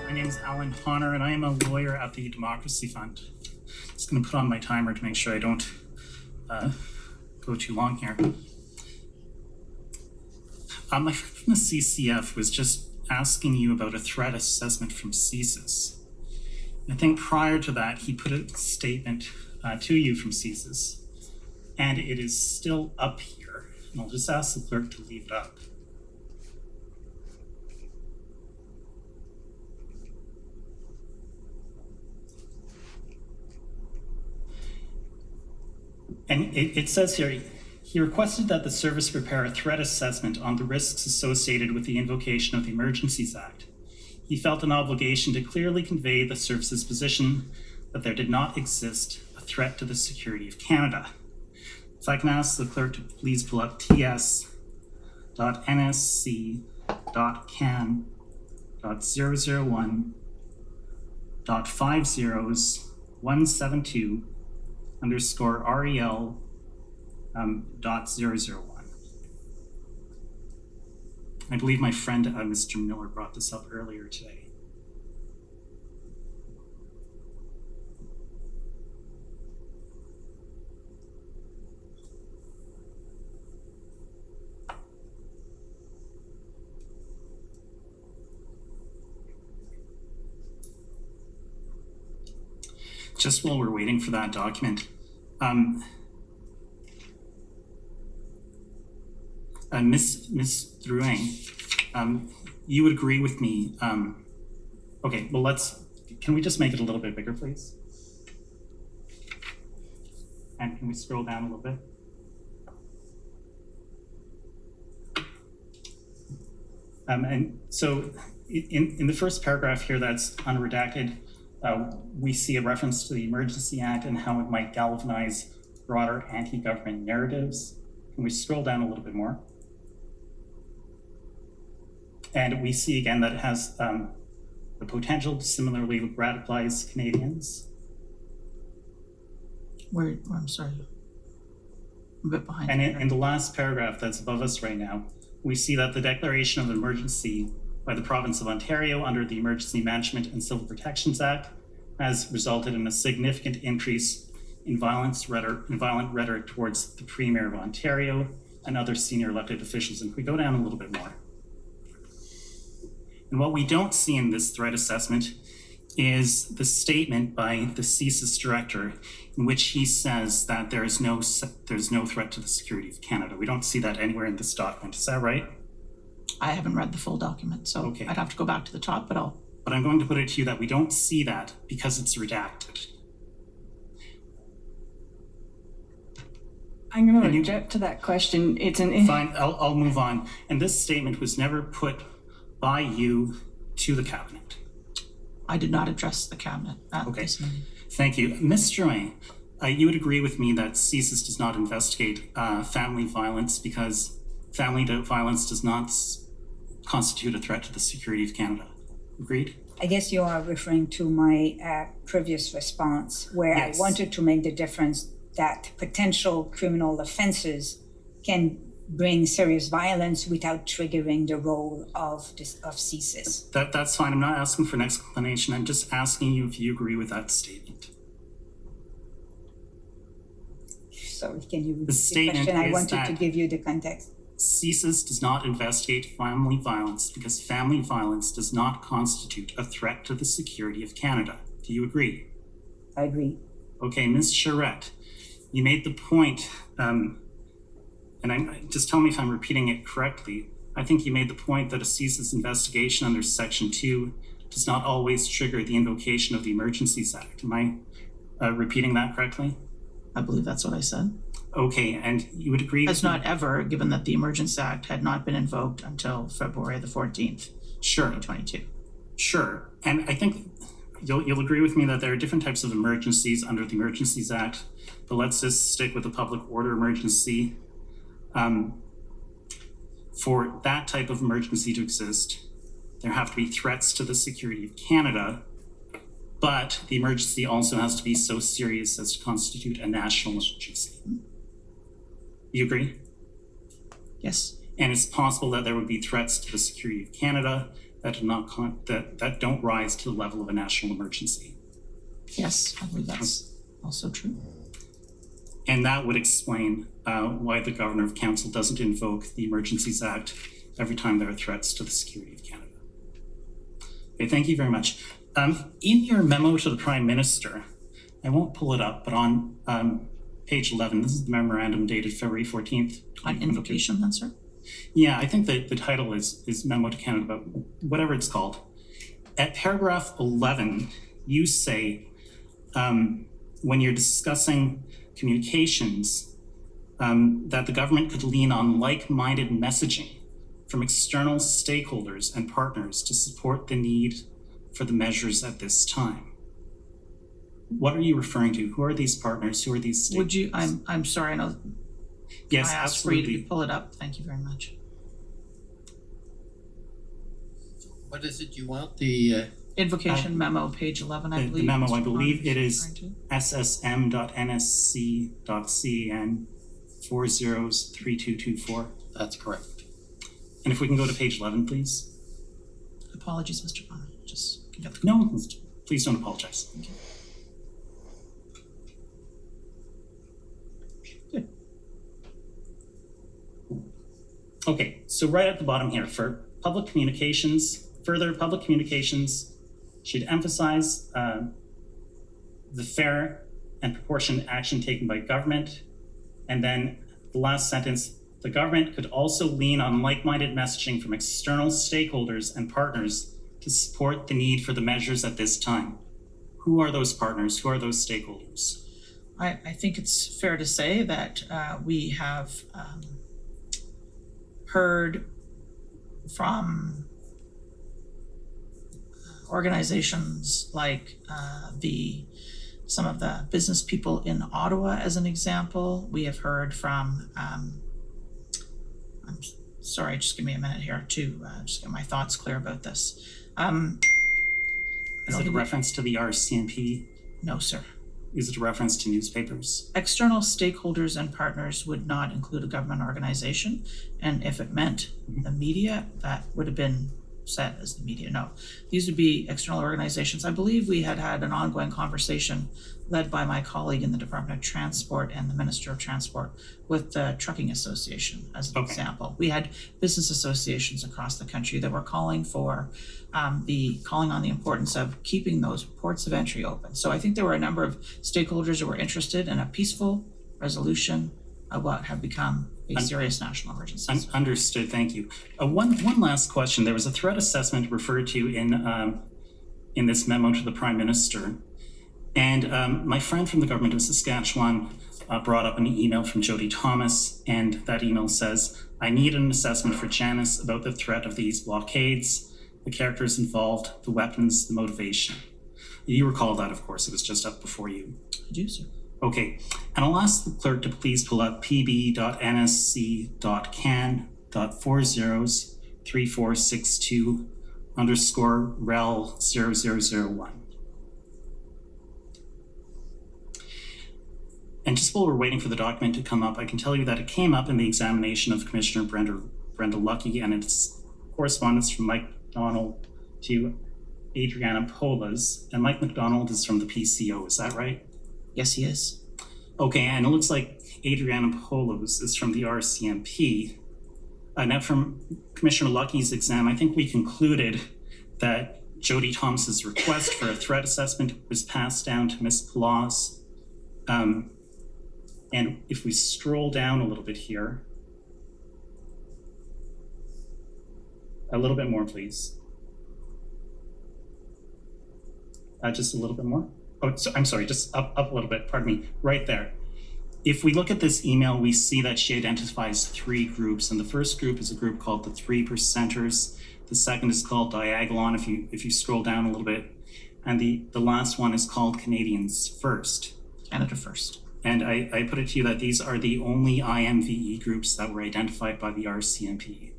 My name is Alan Honor, and I am a lawyer at the Democracy Fund. Just going to put on my timer to make sure I don't go too long here. My friend from the CCF was just asking you about a threat assessment from CSIS. I think prior to that, he put a statement to you from CSIS, and it is still up here. And I'll just ask the clerk to leave it up. And it says here, he requested that the service prepare a threat assessment on the risks associated with the invocation of the Emergencies Act. He felt an obligation to clearly convey the service's position that there did not exist a threat to the security of Canada. If I can ask the clerk to please pull up ts.nSC.can.001.50_rel.001. I believe my friend, Mr. Miller, brought this up earlier today. Just while we're waiting for that document, Ms. Drouin, you would agree with me. Okay, well, can we just make it a little bit bigger, please? And can we scroll down a little bit? And so in the first paragraph here that's unredacted, we see a reference to the Emergency Act and how it might galvanize broader anti-government narratives. Can we scroll down a little bit more? And we see again that it has the potential to similarly radicalize Canadians. I'm sorry, I'm a bit behind. And in the last paragraph that's above us right now, we see that the declaration of emergency by the province of Ontario under the Emergency Management and Civil Protections Act has resulted in a significant increase in violent rhetoric towards the Premier of Ontario and other senior elected officials. And if we go down a little bit more. And what we don't see in this threat assessment is the statement by the CSIS director in which he says that there's no threat to the security of Canada. We don't see that anywhere in this document. Is that right? I haven't read the full document, so okay. I'd have to go back to the top, but I'm going to put it to you that we don't see that because it's redacted. I'm going to object to that question. Fine, I'll move on. And this statement was never put by you to the cabinet. I did not address the cabinet at this meeting. Thank you. Ms. Drouin, you would agree with me that CSIS does not investigate family violence because family violence does not constitute a threat to the security of Canada. Agreed? I guess you are referring to my previous response where yes. I wanted to make the difference that potential criminal offenses can bring serious violence without triggering the role of CSIS. That's fine. I'm not asking for an explanation. I'm just asking you if you agree with that statement. Sorry, can you repeat the question? I wanted to give you the context. CSIS does not investigate family violence because family violence does not constitute a threat to the security of Canada. Do you agree? I agree. Okay, Ms. Charette, you made the point, just tell me if I'm repeating it correctly. I think you made the point that a CSIS investigation under Section 2 does not always trigger the invocation of the Emergencies Act. Am I repeating that correctly? I believe that's what I said. Okay, and you would agree? As not ever, given that the Emergency Act had not been invoked until February the 14th, sure. 2022. Sure, and I think you'll agree with me that there are different types of emergencies under the Emergencies Act, but let's just stick with the public order emergency. For that type of emergency to exist, there have to be threats to the security of Canada, but the emergency also has to be so serious as to constitute a national emergency. You agree? Yes. And it's possible that there would be threats to the security of Canada that do not that don't rise to the level of a national emergency. Yes, I believe that's also true. And that would explain why the Governor of Council doesn't invoke the Emergencies Act every time there are threats to the security of Canada. Okay, thank you very much. In your memo to the Prime Minister, I won't pull it up, but on page 11, this is the memorandum dated February 14th. On invocation then, sir? Yeah, I think that the title is Memo to Canada, but whatever it's called. At paragraph 11, you say, when you're discussing communications, that the government could lean on like-minded messaging from external stakeholders and partners to support the need for the measures at this time. What are you referring to? Who are these partners? Who are these stakeholders? Would you, I'm sorry, I know. Yes, I asked for you absolutely. to pull it up. Thank you very much. What is it you want? The Invocation memo, page 11, I The believe. memo, Mr. I believe Connor it is is referring to. ssm.nsc.cn 403224. that's correct. And if we can go to page 11, please. Apologies, Mr. Connor. Just get the. No, please don't apologize. Thank you. Okay, so right at the bottom here, for public communications, further public communications should emphasize the fair and proportionate action taken by government. And then the last sentence, the government could also lean on like-minded messaging from external stakeholders and partners to support the need for the measures at this time. Who are those partners? Who are those stakeholders? I think it's fair to say that we have heard from organizations like some of the business people in Ottawa, as an example. We have heard from, I'm sorry, just give me a minute here to just get my thoughts clear about this. Is it a reference to the RCMP? No, sir. Is it a reference to newspapers? External stakeholders and partners would not include a government organization. And if it meant the media, that would have been set as the media. No, these would be external organizations. I believe we had an ongoing conversation led by my colleague in the Department of Transport and the Minister of Transport with the Trucking Association as an example. We had business associations across the country that were calling for calling on the importance of keeping those ports of entry open. So I think there were a number of stakeholders who were interested in a peaceful resolution of what have become a serious national emergency. Understood, thank you. One last question. There was a threat assessment referred to in this memo to the Prime Minister. And my friend from the government of Saskatchewan brought up an email from Jody Thomas, and that email says, I need an assessment for Janice about the threat of these blockades, the characters involved, the weapons, the motivation. You recall that, of course, it was just up before you. I do, sir. Okay, and I'll ask the clerk to please pull up pb.nsc.can.403462_rel0001. And just while we're waiting for the document to come up, I can tell you that it came up in the examination of Commissioner Brenda Lucki, and it's correspondence from Mike McDonald to Adriana Polas, and Mike McDonald is from the PCO, is that right? Yes, he is. Okay, and it looks like Adriana Polas is from the RCMP. Now from Commissioner Lucky's exam, I think we concluded that Jody Thomas's request for a threat assessment was passed down to Ms. Polas. And if we scroll down a little bit here, a little bit more, please. Just a little bit more. Oh, so, I'm sorry, just up a little bit, pardon me, right there. If we look at this email, we see that she identifies 3 groups, and the first group is a group called the 3%ers. The second is called Diagolon, if you scroll down a little bit. And the last one is called Canadians First. Canada First. And I put it to you that these are the only IMVE groups that were identified by the RCMP.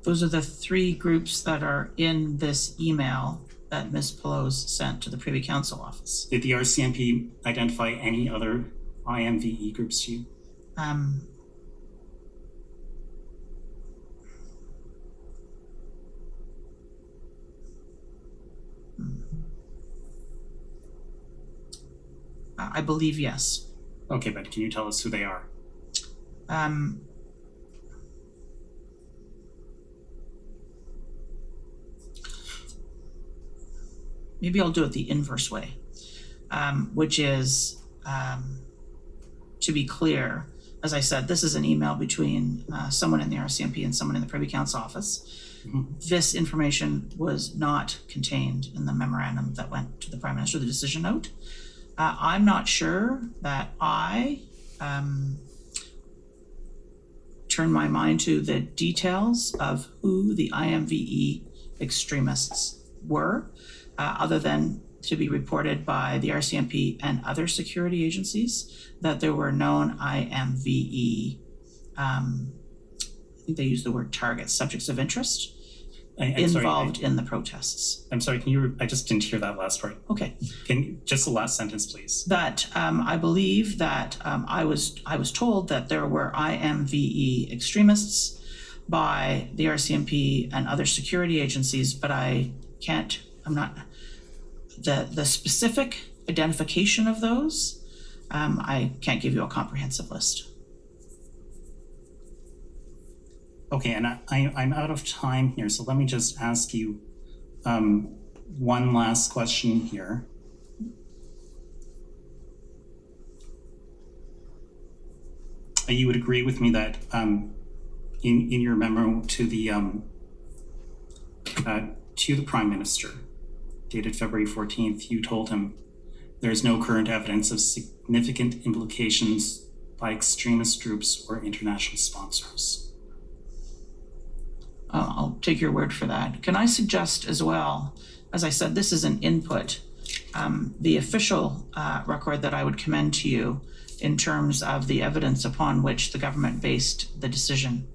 Those are the 3 groups that are in this email that Ms. Pelosi sent to the Privy Council office. Did the RCMP identify any other IMVE groups to you? I believe yes. Okay, but can you tell us who they are? Maybe I'll do it the inverse way, which is, to be clear, as I said, this is an email between someone in the RCMP and someone in the Privy Council office. This information was not contained in the memorandum that went to the Prime Minister, the decision note. I'm not sure that I turn my mind to the details of who the IMVE extremists were, other than to be reported by the RCMP and other security agencies that there were known IMVE, I think they use the word targets, subjects of interest, involved in the protests. I'm sorry, I just didn't hear that last part. Okay. Just the last sentence, please. That I believe that I was told that there were IMVE extremists by the RCMP and other security agencies, but the specific identification of those, I can't give you a comprehensive list. Okay, and I'm out of time here, so let me just ask you one last question here. You would agree with me that in your memo to the Prime Minister, dated February 14th, you told him there is no current evidence of significant implications by extremist groups or international sponsors. I'll take your word for that. Can I suggest as well, as I said, this is an input, the official record that I would commend to you in terms of the evidence upon which the government based the decision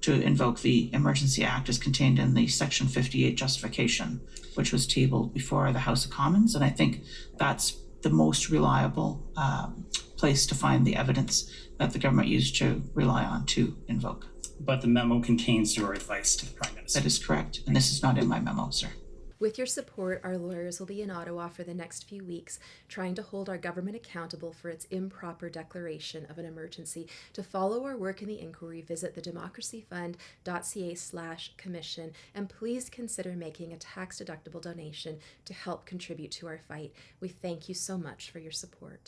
to invoke the Emergency Act is contained in the Section 58 justification, which was tabled before the House of Commons. And I think that's the most reliable place to find the evidence that the government used to rely on to invoke. But the memo contains your advice to the Prime Minister. That is correct, and this is not in my memo, sir. With your support, our lawyers will be in Ottawa for the next few weeks, trying to hold our government accountable for its improper declaration of an emergency. To follow our work in the inquiry, visit thedemocracyfund.ca/commission, and please consider making a tax-deductible donation to help contribute to our fight. We thank you so much for your support.